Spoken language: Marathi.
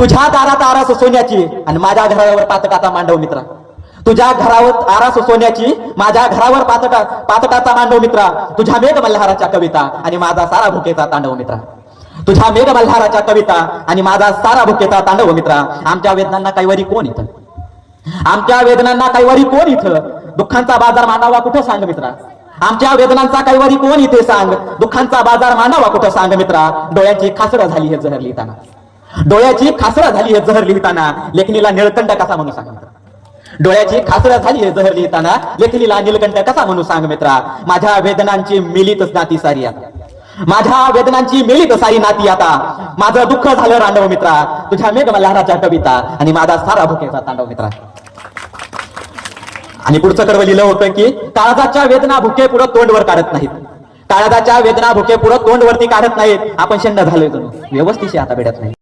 तुझ्या दारात आरास सोन्याची आणि माझ्या घरावर पातकाचा मांडव मित्रा. तुझ्या घरावर आरास सोन्याची, माझ्या घरावर पातकाचा मांडव मित्रा. तुझ्या मेघ मल्हाराच्या कविता आणि माझा सारा भुकेचा तांडव मित्रा. तुझ्या मेघ मल्हाराच्या कविता आणि माझा सारा भुकेचा तांडव मित्रा. आमच्या वेदनांना कैवारी कोण इथं, आमच्या वेदनांना कैवारी कोण इथं, दुःखांचा बाजार मांडावा कुठं सांग मित्रा. आमच्या वेदनांचा कैवारी कोण इथे सांग, दुःखांचा बाजार मांडावा कुठं सांग मित्रा. डोळ्याची खासडं झाली हे जहर लिहिताना, डोळ्याची खासडं झाली हे जहर लिहिताना, लेखणीला निळकंठ कसा म्हणून सांग मित्रा. डोळ्याची खासडं झाली हे जहर लिहिताना, लेखणीला निळकंठ कसा म्हणून सांग मित्रा. माझ्या वेदनांची मिलितच नाती सारी आता, माझ्या वेदनांची मिलित सारी नाती आता. माझं दुःख झालं रांडव मित्रा. तुझ्या मेघ मल्हाराच्या कविता आणि माझा सारा भुकेचा तांडव मित्रा. आणि पुढचं कडवं लिहिलं होतं की काळजाच्या वेदना भुके पुढं तोंडवर काढत नाहीत, काळजाच्या वेदना भुके पुढं तोंड वरती काढत नाहीत. आपण शंड झालोय जणू, व्यवस्थित आता भेटत नाही.